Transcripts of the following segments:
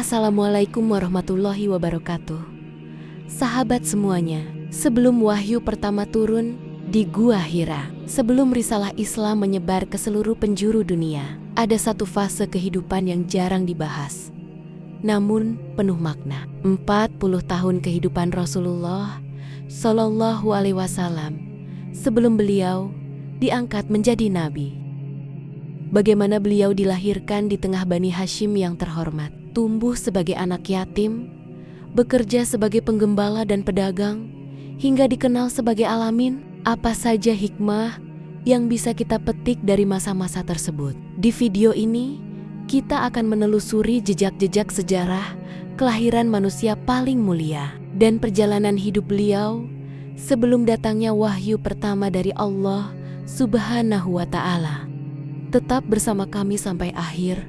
Assalamualaikum warahmatullahi wabarakatuh. Sahabat semuanya, sebelum wahyu pertama turun di Gua Hira, sebelum risalah Islam menyebar ke seluruh penjuru dunia, ada satu fase kehidupan yang jarang dibahas, namun penuh makna. 40 tahun kehidupan Rasulullah Shallallahu Alaihi Wasallam sebelum beliau diangkat menjadi nabi. Bagaimana beliau dilahirkan di tengah Bani Hashim yang terhormat, tumbuh sebagai anak yatim, bekerja sebagai penggembala dan pedagang, hingga dikenal sebagai alamin. Apa saja hikmah yang bisa kita petik dari masa-masa tersebut? Di video ini, kita akan menelusuri jejak-jejak sejarah kelahiran manusia paling mulia dan perjalanan hidup beliau sebelum datangnya wahyu pertama dari Allah Subhanahu wa Ta'ala. Tetap bersama kami sampai akhir,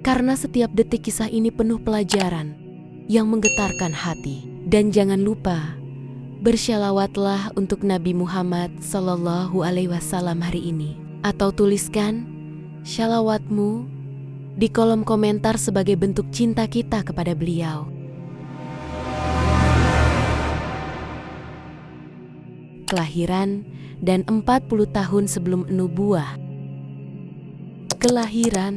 karena setiap detik kisah ini penuh pelajaran yang menggetarkan hati. Dan jangan lupa, bersyalawatlah untuk Nabi Muhammad Sallallahu Alaihi Wasallam hari ini. Atau tuliskan syalawatmu di kolom komentar sebagai bentuk cinta kita kepada beliau. Kelahiran dan 40 tahun sebelum nubuah. Kelahiran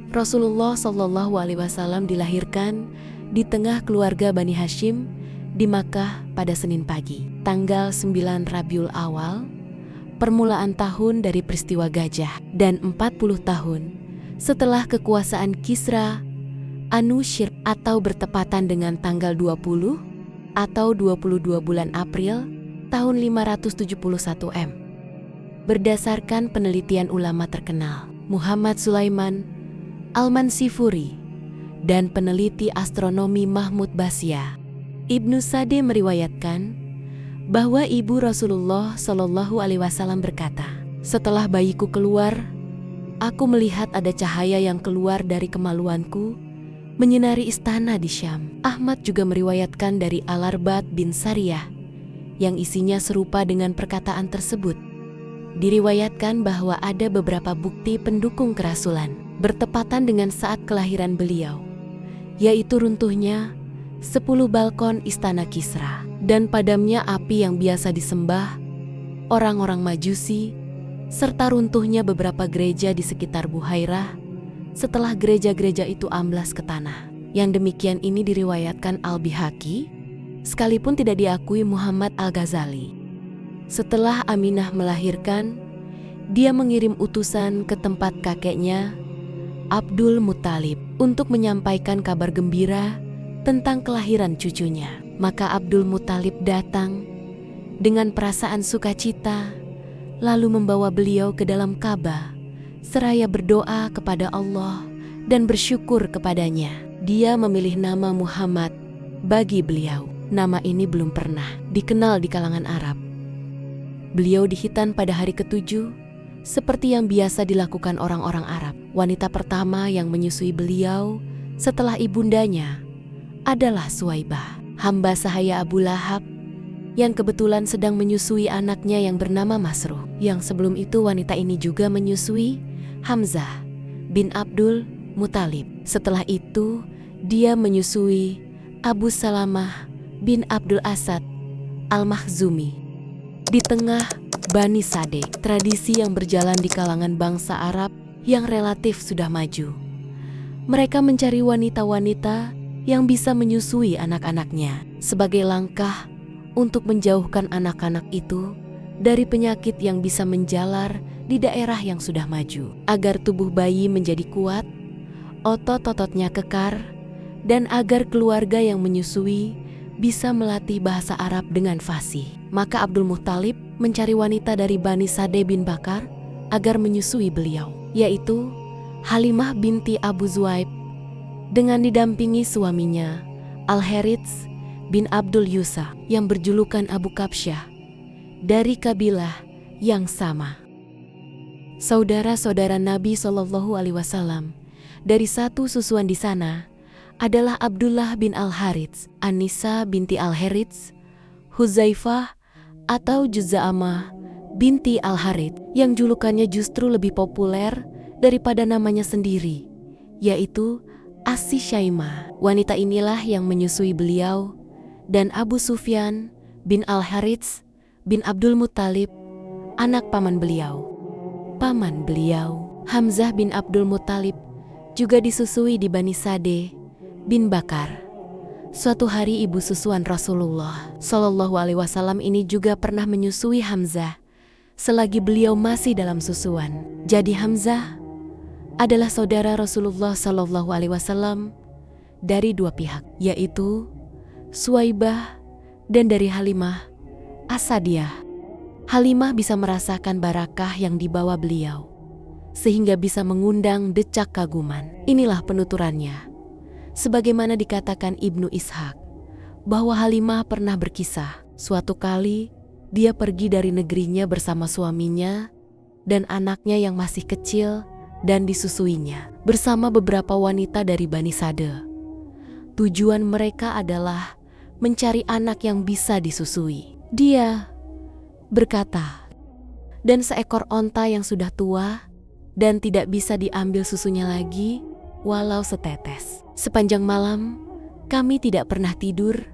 Rasulullah Shallallahu Alaihi Wasallam dilahirkan di tengah keluarga Bani Hashim di Makkah pada Senin pagi, tanggal 9 Rabiul Awal, permulaan tahun dari peristiwa gajah, dan 40 tahun setelah kekuasaan Kisra Anushir, atau bertepatan dengan tanggal 20 atau 22 bulan April tahun 571 M. Berdasarkan penelitian ulama terkenal, Muhammad Sulaiman Al-Mansifuri, dan peneliti astronomi Mahmud Basya, Ibnu Sade meriwayatkan bahwa ibu Rasulullah Shallallahu Alaihi Wasallam berkata, "Setelah bayiku keluar, aku melihat ada cahaya yang keluar dari kemaluanku menyinari istana di Syam." Ahmad juga meriwayatkan dari Al-Arbat bin Sariyah yang isinya serupa dengan perkataan tersebut. Diriwayatkan bahwa ada beberapa bukti pendukung kerasulan bertepatan dengan saat kelahiran beliau, yaitu runtuhnya 10 balkon istana Kisra dan padamnya api yang biasa disembah orang-orang Majusi, serta runtuhnya beberapa gereja di sekitar Buhairah setelah gereja-gereja itu amblas ke tanah. Yang demikian ini diriwayatkan Al-Bihaqi, sekalipun tidak diakui Muhammad Al-Ghazali. Setelah Aminah melahirkan, dia mengirim utusan ke tempat kakeknya, Abdul Muttalib, untuk menyampaikan kabar gembira tentang kelahiran cucunya. Maka Abdul Muttalib datang dengan perasaan sukacita, lalu membawa beliau ke dalam Ka'bah, seraya berdoa kepada Allah dan bersyukur kepadanya. Dia memilih nama Muhammad bagi beliau. Nama ini belum pernah dikenal di kalangan Arab. Beliau dihitan pada hari ke-7, seperti yang biasa dilakukan orang-orang Arab. Wanita pertama yang menyusui beliau setelah ibundanya adalah Suwaibah, hamba sahaya Abu Lahab, yang kebetulan sedang menyusui anaknya yang bernama Masruh. Yang sebelum itu wanita ini juga menyusui Hamzah bin Abdul Muttalib. Setelah itu dia menyusui Abu Salamah bin Abdul Asad Al-Makhzumi. Di tengah Bani Sade, tradisi yang berjalan di kalangan bangsa Arab yang relatif sudah maju, mereka mencari wanita-wanita yang bisa menyusui anak-anaknya sebagai langkah untuk menjauhkan anak-anak itu dari penyakit yang bisa menjalar di daerah yang sudah maju, agar tubuh bayi menjadi kuat, otot-ototnya kekar, dan agar keluarga yang menyusui bisa melatih bahasa Arab dengan fasih. Maka Abdul Muttalib mencari wanita dari Bani Sade bin Bakar agar menyusui beliau, yaitu Halimah binti Abu Zuaib, dengan didampingi suaminya Al-Harits bin Abdul Yusa yang berjulukan Abu Kabsyah, dari kabilah yang sama. Saudara-saudara Nabi Shallallahu Alaihi Wasallam dari satu susuan di sana adalah Abdullah bin Al-Harits, Anisa binti Al-Harits, Huzaifah atau Juz'amah binti Al-Harits, yang julukannya justru lebih populer daripada namanya sendiri, yaitu Asy Syaimah. Wanita inilah yang menyusui beliau dan Abu Sufyan bin Al-Harits bin Abdul Muttalib, anak paman beliau. Paman beliau, Hamzah bin Abdul Muttalib, juga disusui di Bani Sade bin Bakar. Suatu hari ibu susuan Rasulullah Shallallahu Alaihi Wasallam ini juga pernah menyusui Hamzah selagi beliau masih dalam susuan. Jadi Hamzah adalah saudara Rasulullah Shallallahu Alaihi Wasallam dari dua pihak, yaitu Suwaibah dan dari Halimah As-Sadiyah. Halimah bisa merasakan barakah yang dibawa beliau, sehingga bisa mengundang decak kaguman. Inilah penuturannya. Sebagaimana dikatakan Ibnu Ishaq, bahwa Halimah pernah berkisah, suatu kali dia pergi dari negerinya bersama suaminya dan anaknya yang masih kecil dan disusuinya, bersama beberapa wanita dari Bani Sade. Tujuan mereka adalah mencari anak yang bisa disusui. Dia berkata, dan seekor onta yang sudah tua dan tidak bisa diambil susunya lagi, walau setetes. Sepanjang malam, kami tidak pernah tidur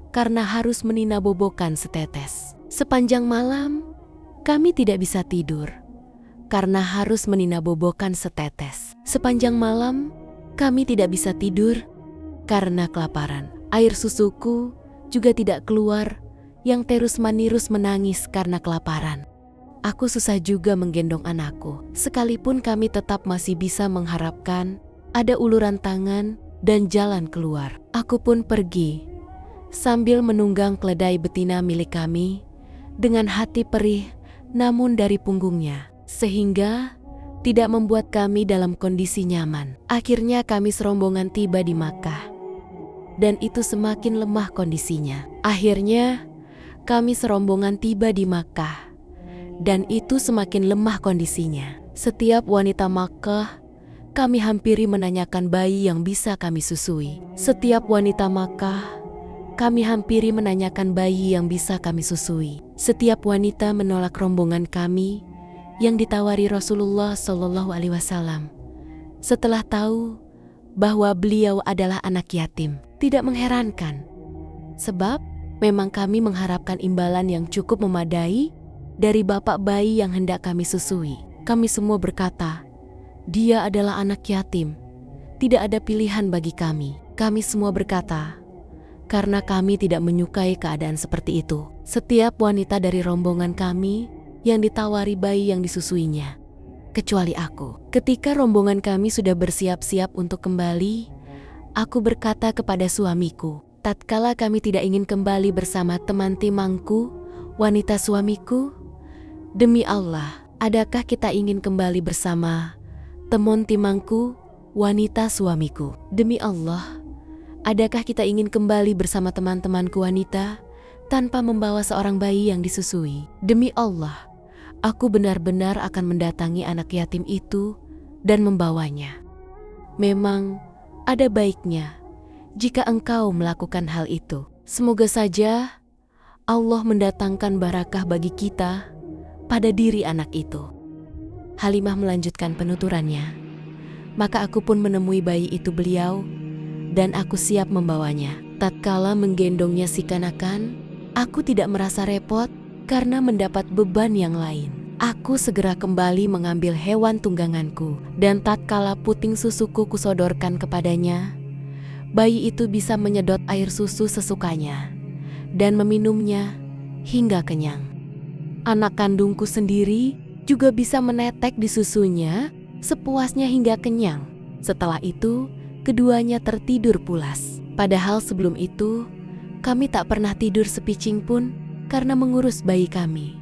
karena harus meninabobokan setetes. Sepanjang malam, kami tidak bisa tidur karena harus meninabobokan setetes. Sepanjang malam, kami tidak bisa tidur karena kelaparan. Air susuku juga tidak keluar, yang terus-menerus menangis karena kelaparan. Aku susah juga menggendong anakku, sekalipun kami tetap masih bisa mengharapkan ada uluran tangan dan jalan keluar. Aku pun pergi sambil menunggang keledai betina milik kami dengan hati perih namun dari punggungnya, sehingga tidak membuat kami dalam kondisi nyaman. Akhirnya kami serombongan tiba di Makkah, dan itu semakin lemah kondisinya. Akhirnya kami serombongan tiba di Makkah, dan itu semakin lemah kondisinya. Setiap wanita Makkah kami hampiri menanyakan bayi yang bisa kami susui. Setiap wanita Makkah kami hampiri menanyakan bayi yang bisa kami susui. Setiap wanita menolak rombongan kami yang ditawari Rasulullah Shallallahu Alaihi Wasallam setelah tahu bahwa beliau adalah anak yatim. Tidak mengherankan, sebab memang kami mengharapkan imbalan yang cukup memadai dari bapak bayi yang hendak kami susui. Kami semua berkata, dia adalah anak yatim, tidak ada pilihan bagi kami. Kami semua berkata, karena kami tidak menyukai keadaan seperti itu. Setiap wanita dari rombongan kami yang ditawari bayi yang disusuinya, kecuali aku. Ketika rombongan kami sudah bersiap-siap untuk kembali, aku berkata kepada suamiku, tatkala kami tidak ingin kembali bersama teman timangku, wanita suamiku, demi Allah, adakah kita ingin kembali bersama teman timangku, wanita suamiku? Demi Allah, adakah kita ingin kembali bersama teman-temanku wanita tanpa membawa seorang bayi yang disusui? Demi Allah, aku benar-benar akan mendatangi anak yatim itu dan membawanya. Memang ada baiknya jika engkau melakukan hal itu. Semoga saja Allah mendatangkan barakah bagi kita pada diri anak itu. Halimah melanjutkan penuturannya. Maka aku pun menemui bayi itu beliau, dan aku siap membawanya. Tatkala menggendongnya si kanakan, aku tidak merasa repot karena mendapat beban yang lain. Aku segera kembali mengambil hewan tungganganku, dan tatkala puting susuku kusodorkan kepadanya, bayi itu bisa menyedot air susu sesukanya dan meminumnya hingga kenyang. Anak kandungku sendiri juga bisa menetek di susunya sepuasnya hingga kenyang. Setelah itu, keduanya tertidur pulas. Padahal sebelum itu, kami tak pernah tidur sepicing pun karena mengurus bayi kami.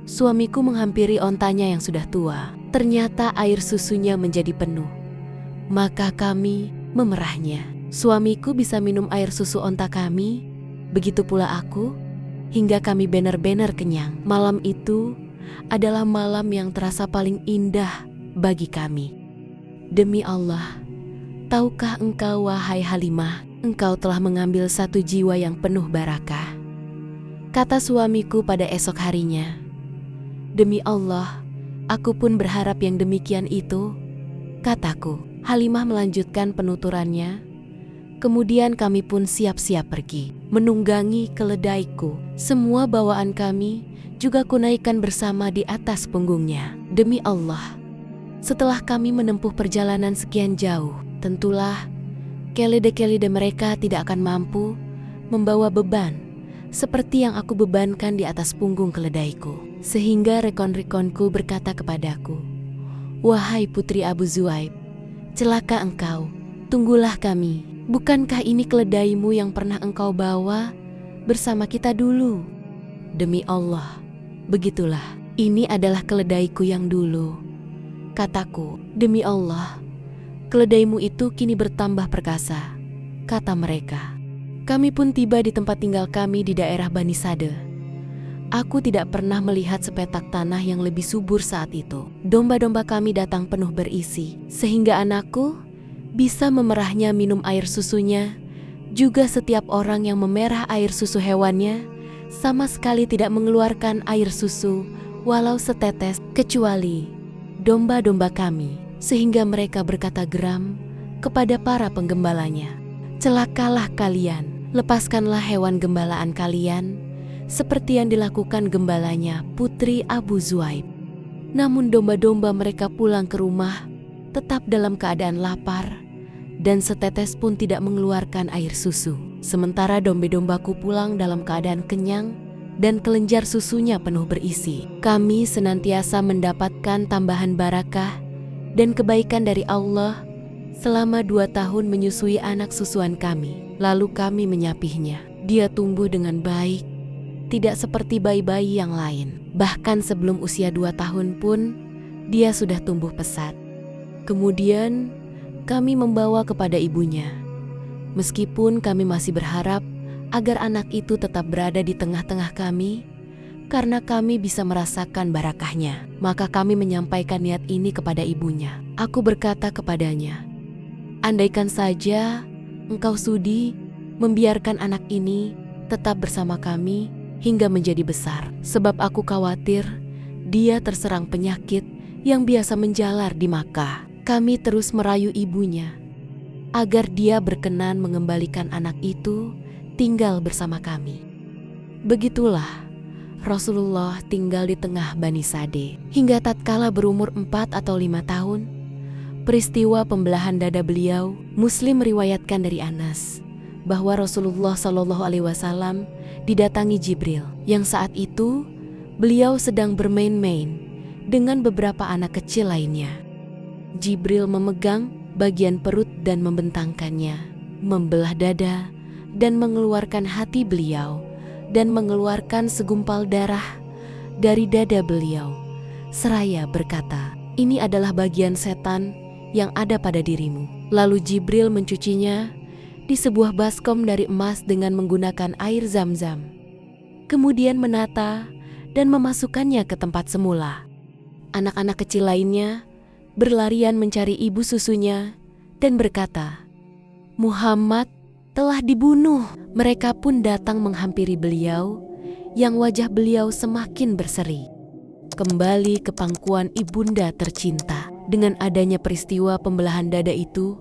Suamiku menghampiri ontanya yang sudah tua. Ternyata air susunya menjadi penuh. Maka kami memerahnya. Suamiku bisa minum air susu onta kami, begitu pula aku, hingga kami benar-benar kenyang. Malam itu adalah malam yang terasa paling indah bagi kami. Demi Allah, tahukah engkau wahai Halimah, engkau telah mengambil satu jiwa yang penuh barakah? Kata suamiku pada esok harinya. Demi Allah, aku pun berharap yang demikian itu, kataku. Halimah melanjutkan penuturannya. Kemudian kami pun siap-siap pergi, menunggangi keledaiku. Semua bawaan kami juga kunaikan bersama di atas punggungnya. Demi Allah, setelah kami menempuh perjalanan sekian jauh, tentulah kelede-kelede mereka tidak akan mampu membawa beban seperti yang aku bebankan di atas punggung keledaiku. Sehingga rekon-rekonku berkata kepadaku, "Wahai putri Abu Zuhaib, celaka engkau, tunggulah kami. Bukankah ini keledaimu yang pernah engkau bawa bersama kita dulu?" Demi Allah, begitulah. Ini adalah keledaiku yang dulu, kataku. Demi Allah, keledaimu itu kini bertambah perkasa, kata mereka. Kami pun tiba di tempat tinggal kami di daerah Bani Sade. Aku tidak pernah melihat sepetak tanah yang lebih subur saat itu. Domba-domba kami datang penuh berisi, sehingga anakku bisa memerahnya minum air susunya. Juga setiap orang yang memerah air susu hewannya sama sekali tidak mengeluarkan air susu walau setetes, kecuali domba-domba kami. Sehingga mereka berkata geram kepada para penggembalanya, "Celakalah kalian. Lepaskanlah hewan gembalaan kalian, seperti yang dilakukan gembalanya putri Abu Zuhaib." Namun domba-domba mereka pulang ke rumah tetap dalam keadaan lapar dan setetes pun tidak mengeluarkan air susu. Sementara domba-dombaku pulang dalam keadaan kenyang dan kelenjar susunya penuh berisi. Kami senantiasa mendapatkan tambahan barakah dan kebaikan dari Allah selama 2 tahun menyusui anak susuan kami. Lalu kami menyapihnya. Dia tumbuh dengan baik, tidak seperti bayi-bayi yang lain. Bahkan sebelum usia 2 tahun pun, dia sudah tumbuh pesat. Kemudian, kami membawa kepada ibunya. Meskipun kami masih berharap agar anak itu tetap berada di tengah-tengah kami, karena kami bisa merasakan barakahnya. Maka kami menyampaikan niat ini kepada ibunya. Aku berkata kepadanya, "Andaikan saja engkau sudi membiarkan anak ini tetap bersama kami hingga menjadi besar. Sebab aku khawatir dia terserang penyakit yang biasa menjalar di Makkah." Kami terus merayu ibunya agar dia berkenan mengembalikan anak itu tinggal bersama kami. Begitulah Rasulullah tinggal di tengah Bani Sade. Hingga tatkala berumur 4 atau 5 tahun, peristiwa pembelahan dada beliau, Muslim meriwayatkan dari Anas bahwa Rasulullah SAW didatangi Jibril, yang saat itu beliau sedang bermain-main dengan beberapa anak kecil lainnya. Jibril memegang bagian perut dan membentangkannya, membelah dada dan mengeluarkan hati beliau, dan mengeluarkan segumpal darah dari dada beliau, seraya berkata, "Ini adalah bagian setan yang ada pada dirimu." Lalu Jibril mencucinya di sebuah baskom dari emas dengan menggunakan air Zam-Zam. Kemudian menata dan memasukkannya ke tempat semula. Anak-anak kecil lainnya berlarian mencari ibu susunya dan berkata, "Muhammad telah dibunuh." Mereka pun datang menghampiri beliau, yang wajah beliau semakin berseri. Kembali ke pangkuan ibunda tercinta. Dengan adanya peristiwa pembelahan dada itu,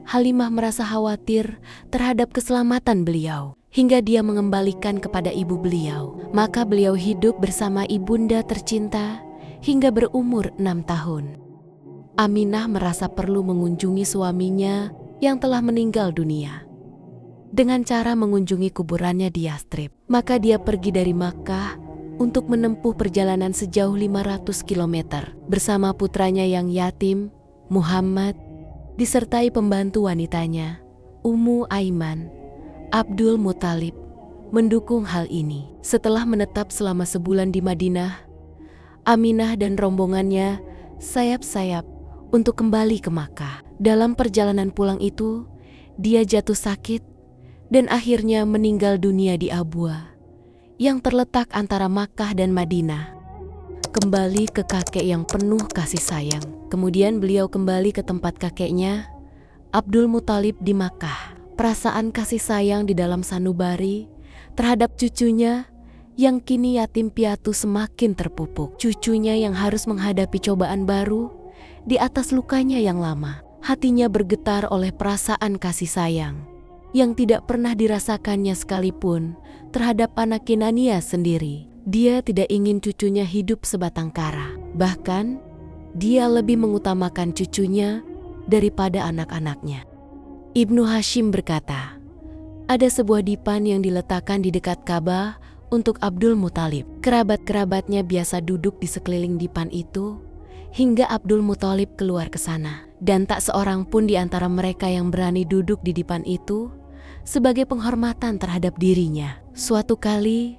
Halimah merasa khawatir terhadap keselamatan beliau, hingga dia mengembalikan kepada ibu beliau. Maka beliau hidup bersama ibunda tercinta hingga berumur 6 tahun. Aminah merasa perlu mengunjungi suaminya yang telah meninggal dunia dengan cara mengunjungi kuburannya di Yastrib. Maka dia pergi dari Makkah untuk menempuh perjalanan sejauh 500 km bersama putranya yang yatim, Muhammad, disertai pembantu wanitanya, Ummu Aiman. Abdul Muthalib mendukung hal ini. Setelah menetap selama sebulan di Madinah, Aminah dan rombongannya sayap-sayap untuk kembali ke Makkah. Dalam perjalanan pulang itu, dia jatuh sakit dan akhirnya meninggal dunia di Abwa yang terletak antara Makkah dan Madinah. Kembali ke kakek yang penuh kasih sayang. Kemudian beliau kembali ke tempat kakeknya, Abdul Muthalib di Makkah. Perasaan kasih sayang di dalam sanubari terhadap cucunya yang kini yatim piatu semakin terpupuk. Cucunya yang harus menghadapi cobaan baru di atas lukanya yang lama. Hatinya bergetar oleh perasaan kasih sayang yang tidak pernah dirasakannya sekalipun terhadap anak Kinania sendiri. Dia tidak ingin cucunya hidup sebatang kara. Bahkan, dia lebih mengutamakan cucunya daripada anak-anaknya. Ibnu Hashim berkata, ada sebuah dipan yang diletakkan di dekat Ka'bah untuk Abdul Muthalib. Kerabat-kerabatnya biasa duduk di sekeliling dipan itu hingga Abdul Muthalib keluar ke sana. Dan tak seorang pun di antara mereka yang berani duduk di dipan itu sebagai penghormatan terhadap dirinya. Suatu kali,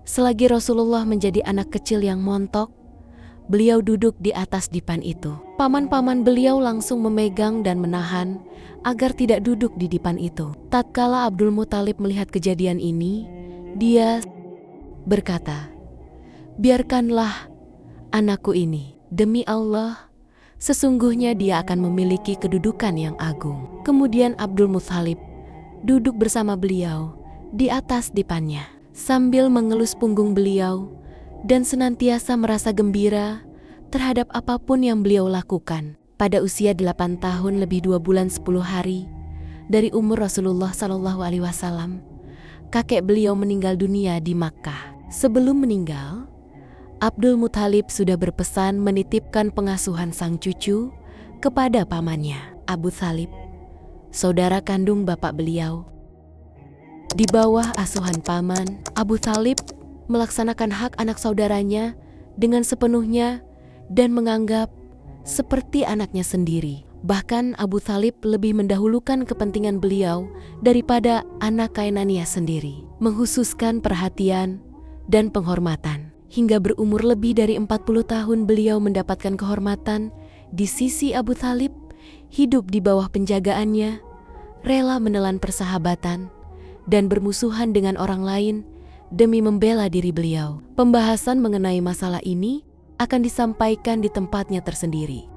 selagi Rasulullah menjadi anak kecil yang montok, beliau duduk di atas dipan itu. Paman-paman beliau langsung memegang dan menahan agar tidak duduk di dipan itu. Tatkala Abdul Muthalib melihat kejadian ini, dia berkata, biarkanlah anakku ini. Demi Allah, sesungguhnya dia akan memiliki kedudukan yang agung. Kemudian Abdul Muthalib duduk bersama beliau di atas dipannya sambil mengelus punggung beliau dan senantiasa merasa gembira terhadap apapun yang beliau lakukan. Pada usia 8 tahun lebih 2 bulan 10 hari dari umur Rasulullah SAW, kakek beliau meninggal dunia di Makkah. Sebelum meninggal, Abdul Muthalib sudah berpesan menitipkan pengasuhan sang cucu kepada pamannya, Abu Thalib, saudara kandung bapak beliau. Di bawah asuhan paman, Abu Thalib melaksanakan hak anak saudaranya dengan sepenuhnya dan menganggap seperti anaknya sendiri. Bahkan Abu Thalib lebih mendahulukan kepentingan beliau daripada anak Kinania sendiri, menghususkan perhatian dan penghormatan. Hingga berumur lebih dari 40 tahun beliau mendapatkan kehormatan di sisi Abu Thalib, hidup di bawah penjagaannya, rela menelan persahabatan, dan bermusuhan dengan orang lain demi membela diri beliau. Pembahasan mengenai masalah ini akan disampaikan di tempatnya tersendiri.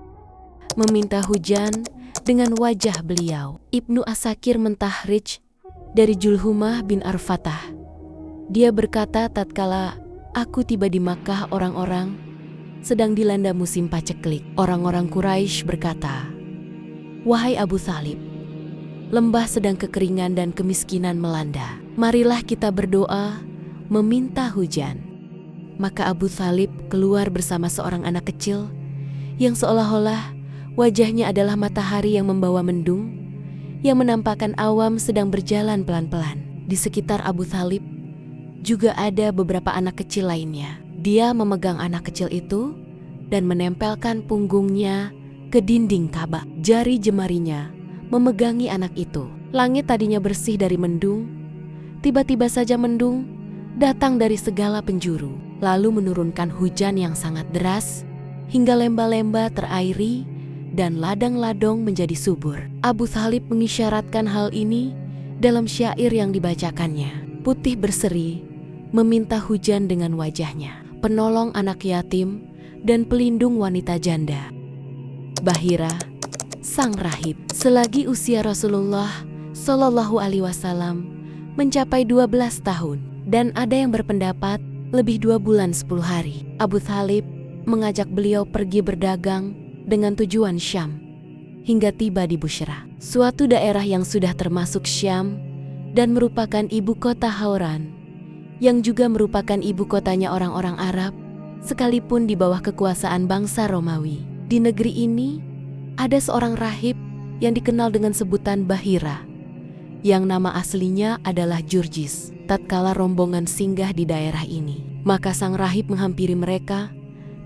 Meminta hujan dengan wajah beliau. Ibnu Asakir mentahrij dari Julhumah bin Arfatah. Dia berkata, tatkala aku tiba di Makkah, orang-orang sedang dilanda musim paceklik. Orang-orang Quraisy berkata, wahai Abu Thalib, lembah sedang kekeringan dan kemiskinan melanda. Marilah kita berdoa meminta hujan. Maka Abu Thalib keluar bersama seorang anak kecil yang seolah-olah wajahnya adalah matahari yang membawa mendung, yang menampakkan awam sedang berjalan pelan-pelan. Di sekitar Abu Thalib juga ada beberapa anak kecil lainnya. Dia memegang anak kecil itu dan menempelkan punggungnya ke dinding Ka'bah. Jari jemarinya memegangi anak itu. Langit tadinya bersih dari mendung, tiba-tiba saja mendung datang dari segala penjuru, lalu menurunkan hujan yang sangat deras hingga lembah-lembah terairi dan ladang-ladang menjadi subur. Abu Thalib mengisyaratkan hal ini dalam syair yang dibacakannya. Putih berseri meminta hujan dengan wajahnya, penolong anak yatim dan pelindung wanita janda. Bahira, sang rahib. Selagi usia Rasulullah Shallallahu Alaihi Wasallam mencapai 12 tahun dan ada yang berpendapat lebih 2 bulan 10 hari, Abu Thalib mengajak beliau pergi berdagang dengan tujuan Syam hingga tiba di Bushra, suatu daerah yang sudah termasuk Syam dan merupakan ibu kota Hauran, yang juga merupakan ibu kotanya orang-orang Arab, sekalipun di bawah kekuasaan bangsa Romawi. Di negeri ini, ada seorang rahib yang dikenal dengan sebutan Bahira, yang nama aslinya adalah Jurjis. Tatkala rombongan singgah di daerah ini, maka sang rahib menghampiri mereka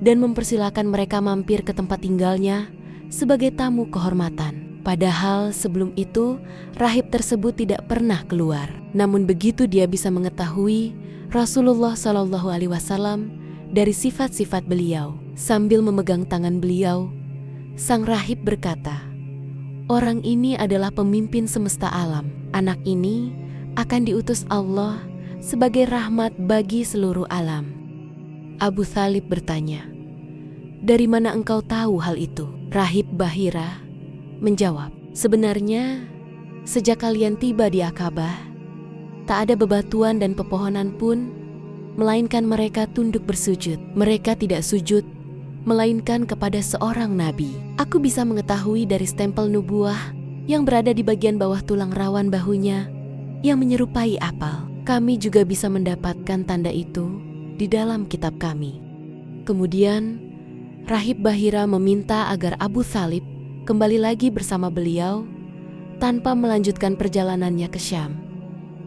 dan mempersilahkan mereka mampir ke tempat tinggalnya sebagai tamu kehormatan. Padahal sebelum itu, rahib tersebut tidak pernah keluar. Namun begitu dia bisa mengetahui Rasulullah Shallallahu Alaihi Wasallam dari sifat-sifat beliau, sambil memegang tangan beliau, sang rahib berkata, orang ini adalah pemimpin semesta alam. Anak ini akan diutus Allah sebagai rahmat bagi seluruh alam. Abu Thalib bertanya, dari mana engkau tahu hal itu? Rahib Bahira menjawab, sebenarnya sejak kalian tiba di Aqabah, tak ada bebatuan dan pepohonan pun, melainkan mereka tunduk bersujud. Mereka tidak sujud melainkan kepada seorang nabi. Aku bisa mengetahui dari stempel nubuah yang berada di bagian bawah tulang rawan bahunya yang menyerupai apel. Kami juga bisa mendapatkan tanda itu di dalam kitab kami. Kemudian, Rahib Bahira meminta agar Abu Thalib kembali lagi bersama beliau tanpa melanjutkan perjalanannya ke Syam,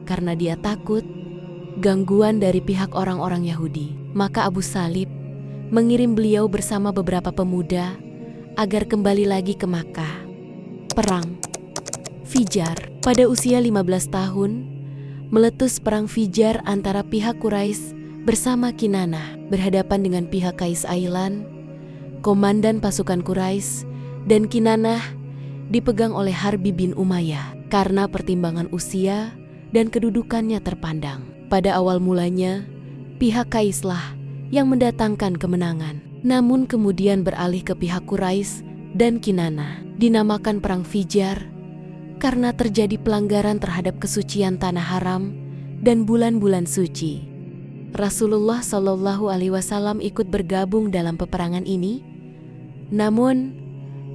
karena dia takut gangguan dari pihak orang-orang Yahudi. Maka Abu Thalib mengirim beliau bersama beberapa pemuda agar kembali lagi ke Makkah. Perang Fijar. Pada usia 15 tahun, meletus perang Fijar antara pihak Quraisy bersama Kinanah berhadapan dengan pihak Qais Ailan, komandan pasukan Quraisy, dan Kinanah dipegang oleh Harbi bin Umayyah karena pertimbangan usia dan kedudukannya terpandang. Pada awal mulanya, pihak Qaislah yang mendatangkan kemenangan, namun kemudian beralih ke pihak Quraisy dan Kinanah. Dinamakan Perang Fijar karena terjadi pelanggaran terhadap kesucian tanah haram dan bulan-bulan suci. Rasulullah Shallallahu Alaihi Wasallam ikut bergabung dalam peperangan ini, namun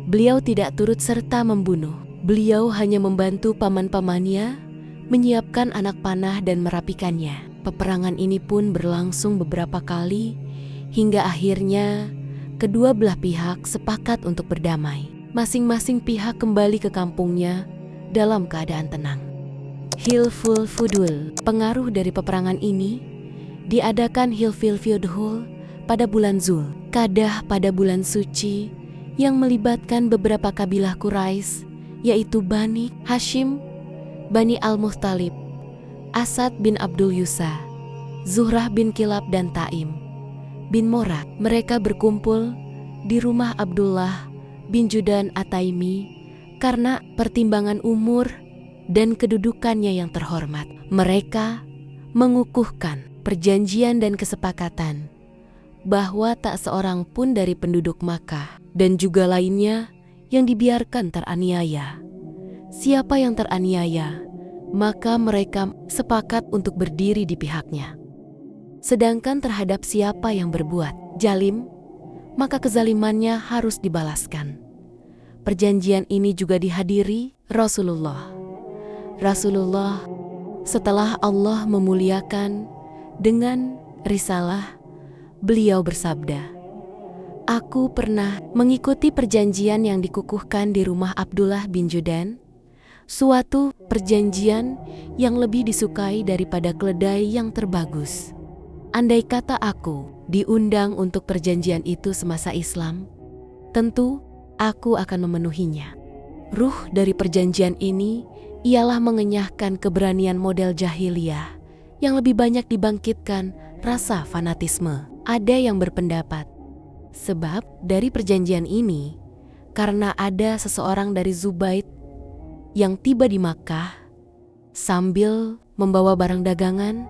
beliau tidak turut serta membunuh. Beliau hanya membantu paman-pamannya menyiapkan anak panah dan merapikannya. Peperangan ini pun berlangsung beberapa kali hingga akhirnya kedua belah pihak sepakat untuk berdamai. Masing-masing pihak kembali ke kampungnya dalam keadaan tenang. Hilful Fudul. Pengaruh dari peperangan ini diadakan Hilful Fudul pada bulan Zul Qadah pada bulan suci yang melibatkan beberapa kabilah Quraisy, yaitu Bani Hashim, Bani Al-Muhtalib, Asad bin Abdul Yusa, Zuhrah bin Kilab, dan Taim bin Morak. Mereka berkumpul di rumah Abdullah bin Judan At-Taimi karena pertimbangan umur dan kedudukannya yang terhormat. Mereka mengukuhkan perjanjian dan kesepakatan bahwa tak seorang pun dari penduduk Makkah dan juga lainnya yang dibiarkan teraniaya. Siapa yang teraniaya, maka mereka sepakat untuk berdiri di pihaknya. Sedangkan terhadap siapa yang berbuat zalim, maka kezalimannya harus dibalaskan. Perjanjian ini juga dihadiri Rasulullah. Setelah Allah memuliakan dengan risalah, beliau bersabda, "Aku pernah mengikuti perjanjian yang dikukuhkan di rumah Abdullah bin Judan, suatu perjanjian yang lebih disukai daripada keledai yang terbagus. Andai kata aku diundang untuk perjanjian itu semasa Islam, tentu aku akan memenuhinya." Ruh dari perjanjian ini ialah mengenyahkan keberanian model jahiliyah yang lebih banyak dibangkitkan rasa fanatisme. Ada yang berpendapat, sebab dari perjanjian ini, karena ada seseorang dari Zubaid yang tiba di Makkah sambil membawa barang dagangan,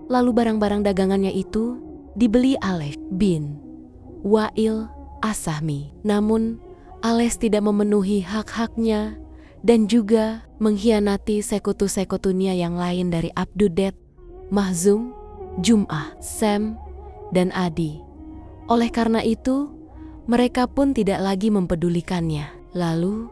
lalu barang-barang dagangannya itu dibeli Alef bin Wa'il As-Sahmi. Namun Ales tidak memenuhi hak-haknya dan juga mengkhianati sekutu-sekutunya yang lain dari Abdudet, Mahzum, Jum'ah, Sem, dan Adi. Oleh karena itu, mereka pun tidak lagi mempedulikannya. Lalu,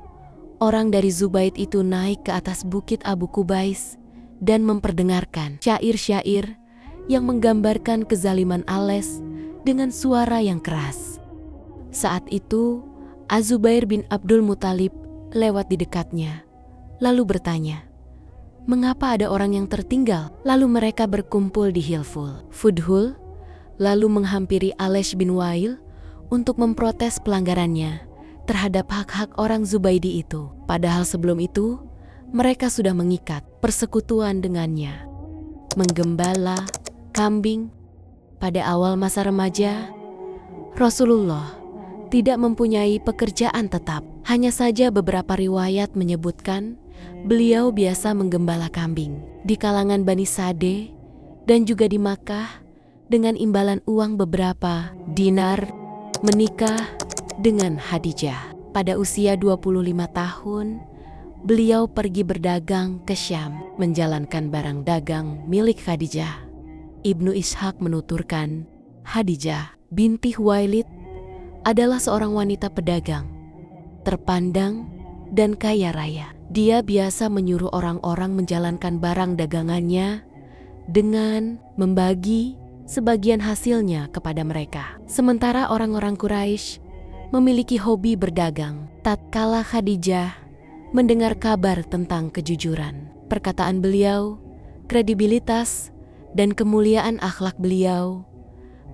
orang dari Zubaid itu naik ke atas bukit Abu Kubais dan memperdengarkan syair-syair yang menggambarkan kezaliman Ales dengan suara yang keras. Saat itu, Az-Zubair bin Abdul Muthalib lewat di dekatnya, lalu bertanya, "Mengapa ada orang yang tertinggal?" Lalu mereka berkumpul di Hilful Fudul, lalu menghampiri Ales bin Wa'il untuk memprotes pelanggarannya terhadap hak-hak orang Zubaidi itu. Padahal sebelum itu, mereka sudah mengikat persekutuan dengannya. Menggembala kambing. Pada awal masa remaja, Rasulullah tidak mempunyai pekerjaan tetap. Hanya saja beberapa riwayat menyebutkan beliau biasa menggembala kambing di kalangan Bani Sa'd dan juga di Makkah dengan imbalan uang beberapa dinar. Menikah dengan Khadijah. Pada usia 25 tahun, beliau pergi berdagang ke Syam menjalankan barang dagang milik Khadijah. Ibnu Ishaq menuturkan, Khadijah binti Huwailid adalah seorang wanita pedagang, terpandang dan kaya raya. Dia biasa menyuruh orang-orang menjalankan barang dagangannya dengan membagi sebagian hasilnya kepada mereka. Sementara orang-orang Quraisy memiliki hobi berdagang. Tatkala Khadijah mendengar kabar tentang kejujuran perkataan beliau, kredibilitas, dan kemuliaan akhlak beliau,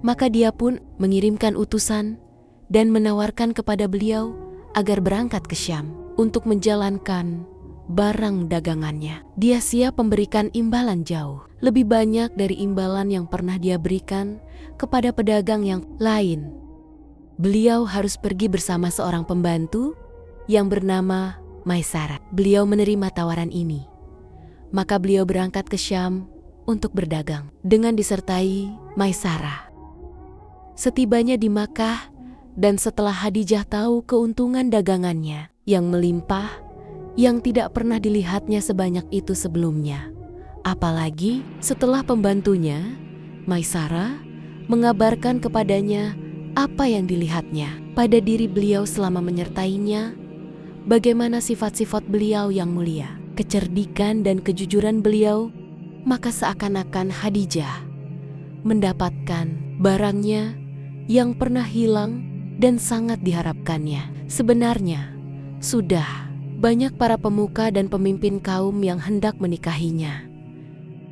maka dia pun mengirimkan utusan dan menawarkan kepada beliau agar berangkat ke Syam untuk menjalankan barang dagangannya. Dia siap memberikan imbalan jauh lebih banyak dari imbalan yang pernah dia berikan kepada pedagang yang lain. Beliau harus pergi bersama seorang pembantu yang bernama Maisarah. Beliau menerima tawaran ini. Maka beliau berangkat ke Syam untuk berdagang dengan disertai Maisarah. Setibanya di Makkah dan setelah Khadijah tahu keuntungan dagangannya yang melimpah, yang tidak pernah dilihatnya sebanyak itu sebelumnya. Apalagi setelah pembantunya, Maisarah, mengabarkan kepadanya apa yang dilihatnya pada diri beliau selama menyertainya, bagaimana sifat-sifat beliau yang mulia, kecerdikan dan kejujuran beliau, maka seakan-akan Khadijah mendapatkan barangnya yang pernah hilang dan sangat diharapkannya. Sebenarnya, sudah banyak para pemuka dan pemimpin kaum yang hendak menikahinya.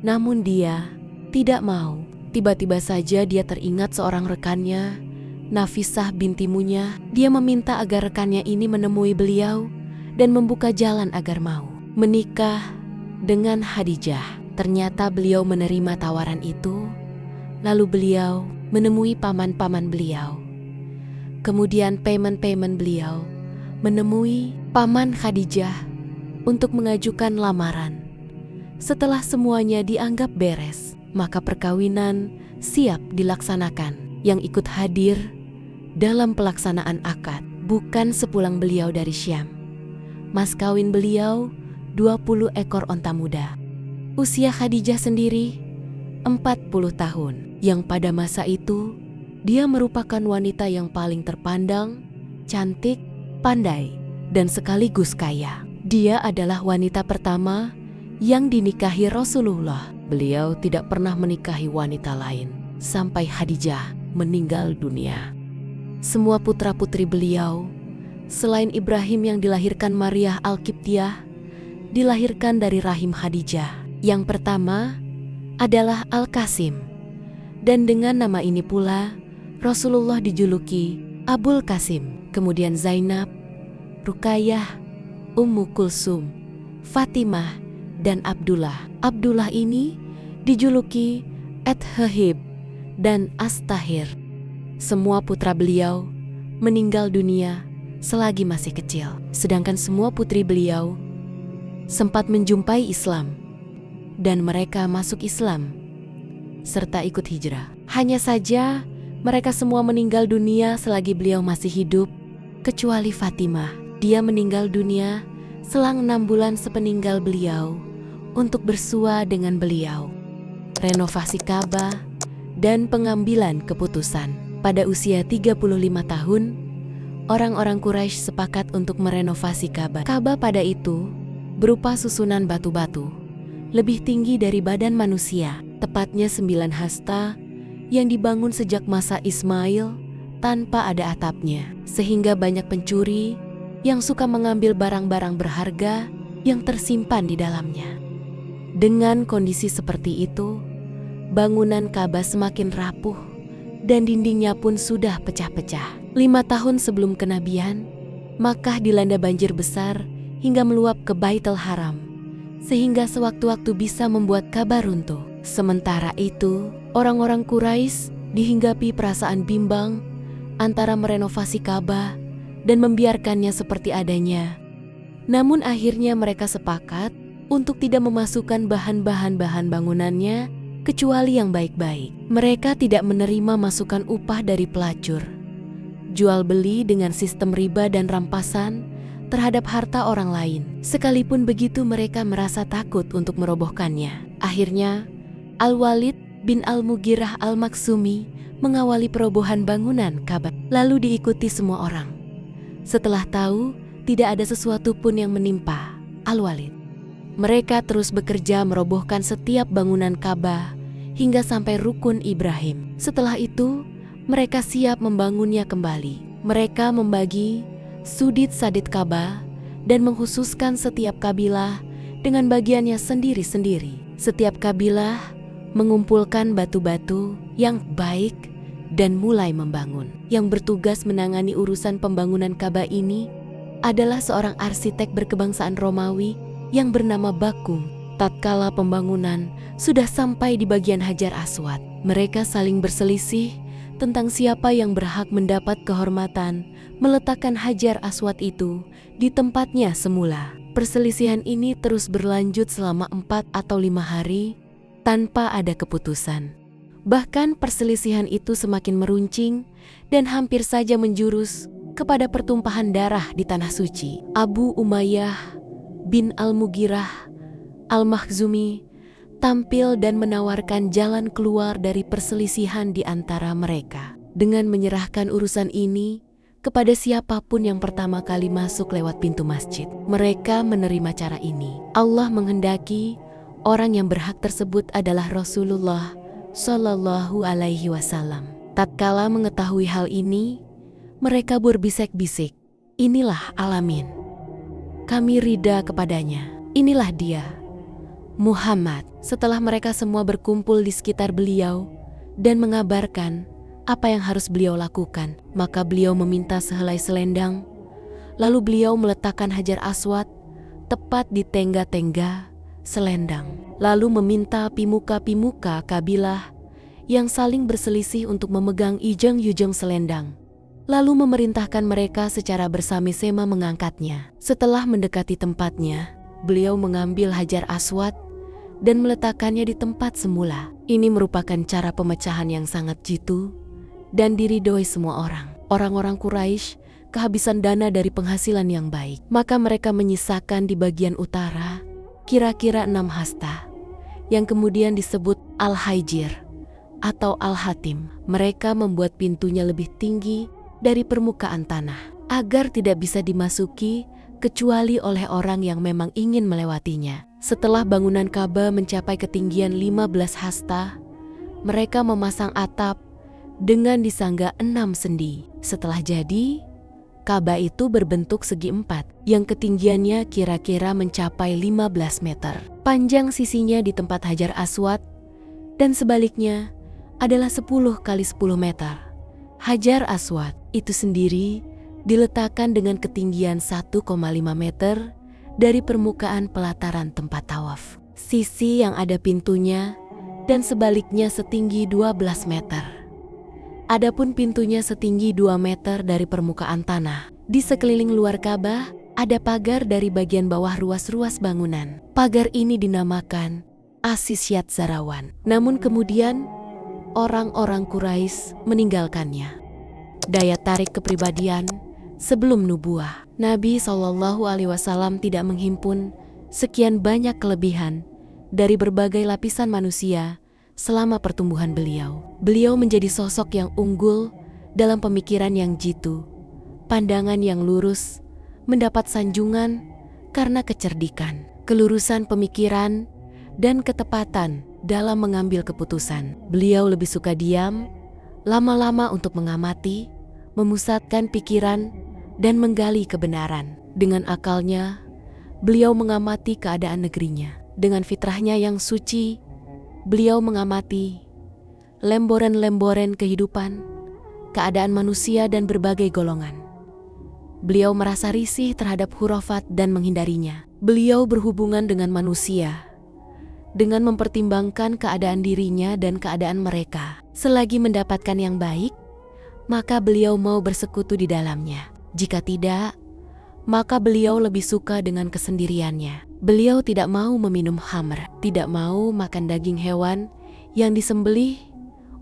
Namun dia tidak mau. Tiba-tiba saja dia teringat seorang rekannya, Nafisah binti Munyah. Dia meminta agar rekannya ini menemui beliau dan membuka jalan agar mau menikah dengan Khadijah. Ternyata beliau menerima tawaran itu. Lalu beliau menemui paman-paman beliau. Kemudian paman-paman beliau menemui paman Khadijah untuk mengajukan lamaran. Setelah semuanya dianggap beres, maka perkawinan siap dilaksanakan. Yang ikut hadir dalam pelaksanaan akad bukan sepulang beliau dari Syam. Mas kawin beliau 20 ekor onta muda. Usia Khadijah sendiri 40 tahun. Yang pada masa itu dia merupakan wanita yang paling terpandang, cantik, pandai, dan sekaligus kaya. Dia adalah wanita pertama yang dinikahi Rasulullah. Beliau tidak pernah menikahi wanita lain sampai Khadijah meninggal dunia. Semua putra-putri beliau, selain Ibrahim yang dilahirkan Maryah Al-Qibtiyah, dilahirkan dari rahim Khadijah. Yang pertama adalah Al-Qasim. Dan dengan nama ini pula, Rasulullah dijuluki Abul Qasim. Kemudian Zainab, Ruqayyah, Ummu Kulsum, Fatimah, dan Abdullah. Abdullah ini dijuluki At-Hahib dan As-Tahir. Semua putra beliau meninggal dunia selagi masih kecil. Sedangkan semua putri beliau sempat menjumpai Islam dan mereka masuk Islam serta ikut hijrah. Hanya saja mereka semua meninggal dunia selagi beliau masih hidup, kecuali Fatimah. Dia meninggal dunia selang 6 bulan sepeninggal beliau untuk bersua dengan beliau. Renovasi Ka'bah dan pengambilan keputusan. Pada usia 35 tahun, orang-orang Quraisy sepakat untuk merenovasi Ka'bah. Ka'bah pada itu berupa susunan batu-batu, lebih tinggi dari badan manusia, tepatnya 9 hasta yang dibangun sejak masa Ismail tanpa ada atapnya, sehingga banyak pencuri yang suka mengambil barang-barang berharga yang tersimpan di dalamnya. Dengan kondisi seperti itu, bangunan Ka'bah semakin rapuh dan dindingnya pun sudah pecah-pecah. 5 tahun sebelum kenabian, Makkah dilanda banjir besar hingga meluap ke Baitul Haram, sehingga sewaktu-waktu bisa membuat Ka'bah runtuh. Sementara itu, orang-orang Quraisy dihinggapi perasaan bimbang antara merenovasi Ka'bah dan membiarkannya seperti adanya. Namun akhirnya mereka sepakat untuk tidak memasukkan bahan-bahan bangunannya kecuali yang baik-baik. Mereka tidak menerima masukan upah dari pelacur, jual beli dengan sistem riba dan rampasan terhadap harta orang lain. Sekalipun begitu mereka merasa takut untuk merobohkannya. Akhirnya Al-Walid bin Al-Mughirah Al-Maksumi mengawali perobohan bangunan Ka'bah, lalu diikuti semua orang. Setelah tahu tidak ada sesuatu pun yang menimpa Al-Walid, mereka terus bekerja merobohkan setiap bangunan Ka'bah hingga sampai rukun Ibrahim. Setelah itu, mereka siap membangunnya kembali. Mereka membagi sudut sadit Ka'bah dan mengkhususkan setiap kabilah dengan bagiannya sendiri-sendiri. Setiap kabilah mengumpulkan batu-batu yang baik dan mulai membangun. Yang bertugas menangani urusan pembangunan Ka'bah ini adalah seorang arsitek berkebangsaan Romawi yang bernama Bakum. Tatkala pembangunan sudah sampai di bagian Hajar Aswad, mereka saling berselisih tentang siapa yang berhak mendapat kehormatan meletakkan Hajar Aswad itu di tempatnya semula. Perselisihan ini terus berlanjut selama 4 atau 5 hari tanpa ada keputusan. Bahkan perselisihan itu semakin meruncing dan hampir saja menjurus kepada pertumpahan darah di Tanah Suci. Abu Umayyah bin Al-Mughirah Al-Makhzumi tampil dan menawarkan jalan keluar dari perselisihan di antara mereka dengan menyerahkan urusan ini kepada siapapun yang pertama kali masuk lewat pintu masjid. Mereka menerima cara ini. Allah menghendaki orang yang berhak tersebut adalah Rasulullah Shallallahu Alaihi Wasallam. Tatkala mengetahui hal ini, mereka berbisik-bisik, "Inilah Alamin. Kami ridha kepadanya. Inilah dia, Muhammad." Setelah mereka semua berkumpul di sekitar beliau dan mengabarkan apa yang harus beliau lakukan, maka beliau meminta sehelai selendang. Lalu beliau meletakkan Hajar Aswad tepat di tengga-tengga selendang. Lalu meminta pimuka-pimuka kabilah yang saling berselisih untuk memegang ujung-ujung selendang. Lalu memerintahkan mereka secara bersama-sama mengangkatnya. Setelah mendekati tempatnya, beliau mengambil Hajar Aswad dan meletakkannya di tempat semula. Ini merupakan cara pemecahan yang sangat jitu dan diridhoi semua orang. Orang-orang Quraisy kehabisan dana dari penghasilan yang baik, maka mereka menyisakan di bagian utara kira-kira 6 hasta yang kemudian disebut Al-Hijr atau Al-Hatim. Mereka membuat pintunya lebih tinggi dari permukaan tanah agar tidak bisa dimasuki kecuali oleh orang yang memang ingin melewatinya. Setelah bangunan Ka'bah mencapai ketinggian 15 hasta, mereka memasang atap dengan disangga 6 sendi. Setelah jadi, Ka'bah itu berbentuk segi 4 yang ketinggiannya kira-kira mencapai 15 meter. Panjang sisinya di tempat Hajar Aswad dan sebaliknya adalah 10 kali 10 meter. Hajar Aswad itu sendiri diletakkan dengan ketinggian 1,5 meter dari permukaan pelataran tempat tawaf. Sisi yang ada pintunya dan sebaliknya setinggi 12 meter. Adapun pintunya setinggi 2 meter dari permukaan tanah. Di sekeliling luar Ka'bah ada pagar dari bagian bawah ruas-ruas bangunan. Pagar ini dinamakan Asisyat Zarawan. Namun kemudian orang-orang Quraisy meninggalkannya. Daya tarik kepribadian sebelum nubuah. Nabi SAW tidak menghimpun sekian banyak kelebihan dari berbagai lapisan manusia selama pertumbuhan beliau. Beliau menjadi sosok yang unggul dalam pemikiran yang jitu, pandangan yang lurus, mendapat sanjungan karena kecerdikan, kelurusan pemikiran, dan ketepatan dalam mengambil keputusan. Beliau lebih suka diam, lama-lama untuk mengamati, memusatkan pikiran, dan menggali kebenaran. Dengan akalnya, beliau mengamati keadaan negerinya. Dengan fitrahnya yang suci, beliau mengamati lemboran-lemboran kehidupan, keadaan manusia dan berbagai golongan. Beliau merasa risih terhadap khurafat dan menghindarinya. Beliau berhubungan dengan manusia dengan mempertimbangkan keadaan dirinya dan keadaan mereka. Selagi mendapatkan yang baik, maka beliau mau bersekutu di dalamnya. Jika tidak, maka beliau lebih suka dengan kesendiriannya. Beliau tidak mau meminum khamr, tidak mau makan daging hewan yang disembelih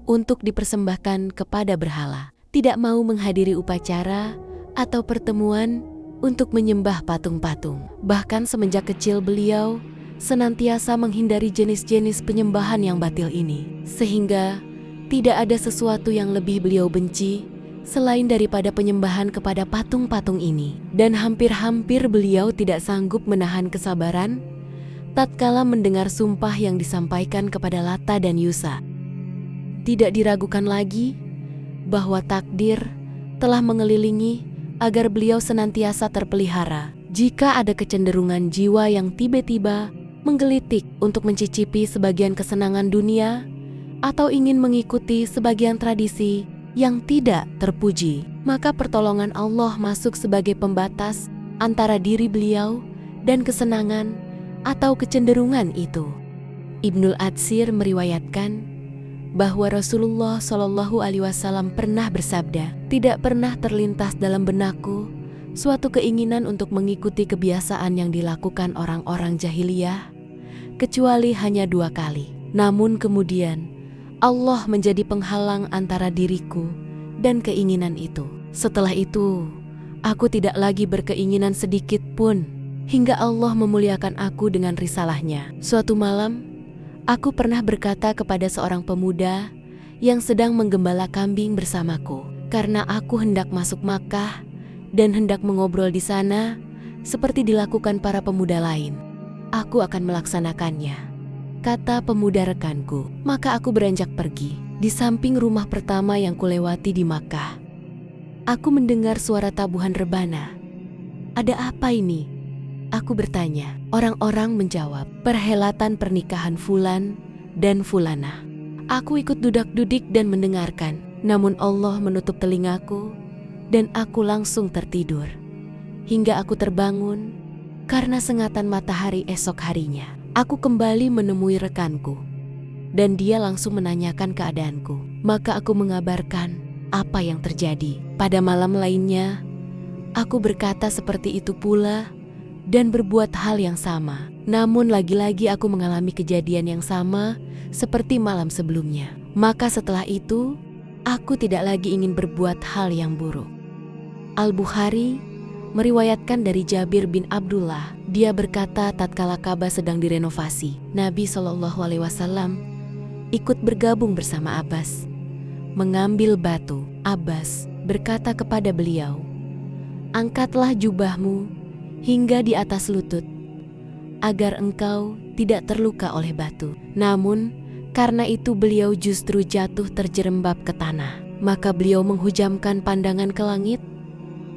untuk dipersembahkan kepada berhala, tidak mau menghadiri upacara atau pertemuan untuk menyembah patung-patung. Bahkan semenjak kecil beliau senantiasa menghindari jenis-jenis penyembahan yang batil ini, sehingga Tidak ada sesuatu yang lebih beliau benci selain daripada penyembahan kepada patung-patung ini. Dan hampir-hampir beliau tidak sanggup menahan kesabaran tatkala mendengar sumpah yang disampaikan kepada Lata dan Yusa. Tidak diragukan lagi bahwa takdir telah mengelilingi agar beliau senantiasa terpelihara. Jika ada kecenderungan jiwa yang tiba-tiba menggelitik untuk mencicipi sebagian kesenangan dunia atau ingin mengikuti sebagian tradisi yang tidak terpuji, maka pertolongan Allah masuk sebagai pembatas antara diri beliau dan kesenangan atau kecenderungan itu. Ibnul Atsir meriwayatkan bahwa Rasulullah Shallallahu Alaihi Wasallam pernah bersabda, tidak pernah terlintas dalam benakku suatu keinginan untuk mengikuti kebiasaan yang dilakukan orang-orang jahiliyah, kecuali hanya 2 kali. Namun kemudian Allah menjadi penghalang antara diriku dan keinginan itu. Setelah itu, aku tidak lagi berkeinginan sedikit pun, hingga Allah memuliakan aku dengan risalahnya. Suatu malam, aku pernah berkata kepada seorang pemuda yang sedang menggembala kambing bersamaku, karena aku hendak masuk Makkah dan hendak mengobrol di sana seperti dilakukan para pemuda lain. Aku akan melaksanakannya, kata pemuda rekanku. Maka aku beranjak pergi. Di samping rumah pertama yang kulewati di Makkah, aku mendengar suara tabuhan rebana. Ada apa ini? Aku bertanya. Orang-orang menjawab, perhelatan pernikahan Fulan dan Fulanah. Aku ikut dudak-dudik dan mendengarkan. Namun Allah menutup telingaku dan aku langsung tertidur. Hingga aku terbangun karena sengatan matahari esok harinya. Aku kembali menemui rekanku dan dia langsung menanyakan keadaanku. Maka aku mengabarkan apa yang terjadi. Pada malam lainnya, aku berkata seperti itu pula dan berbuat hal yang sama. Namun lagi-lagi aku mengalami kejadian yang sama seperti malam sebelumnya. Maka setelah itu, aku tidak lagi ingin berbuat hal yang buruk. Al-Bukhari meriwayatkan dari Jabir bin Abdullah, dia berkata tatkala Ka'bah sedang direnovasi, Nabi SAW ikut bergabung bersama Abbas, mengambil batu. Abbas berkata kepada beliau, angkatlah jubahmu hingga di atas lutut, agar engkau tidak terluka oleh batu. Namun, karena itu beliau justru jatuh terjerembab ke tanah. Maka beliau menghujamkan pandangan ke langit,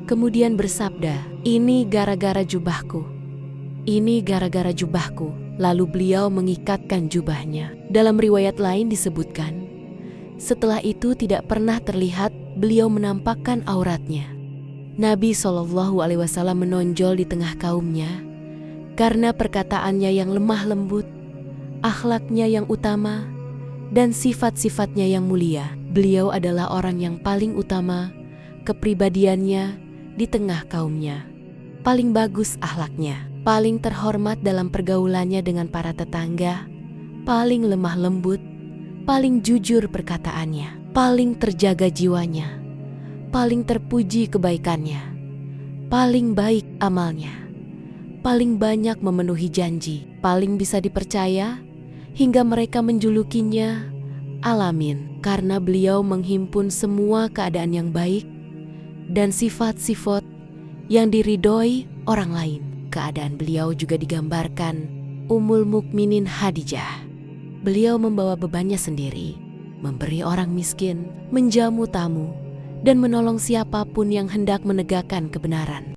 kemudian bersabda, ini gara-gara jubahku, ini gara-gara jubahku. Lalu beliau mengikatkan jubahnya. Dalam riwayat lain disebutkan, setelah itu tidak pernah terlihat beliau menampakkan auratnya. Nabi SAW menonjol di tengah kaumnya karena perkataannya yang lemah lembut, akhlaknya yang utama, dan sifat-sifatnya yang mulia. Beliau adalah orang yang paling utama kepribadiannya di tengah kaumnya, paling bagus akhlaknya, paling terhormat dalam pergaulannya dengan para tetangga, paling lemah lembut, paling jujur perkataannya, paling terjaga jiwanya, paling terpuji kebaikannya, paling baik amalnya, paling banyak memenuhi janji, paling bisa dipercaya, hingga mereka menjulukinya Alamin, karena beliau menghimpun semua keadaan yang baik dan sifat-sifat yang diridhoi orang lain. Keadaan beliau juga digambarkan Ummul Mukminin Khadijah. Beliau membawa bebannya sendiri, memberi orang miskin, menjamu tamu, dan menolong siapapun yang hendak menegakkan kebenaran.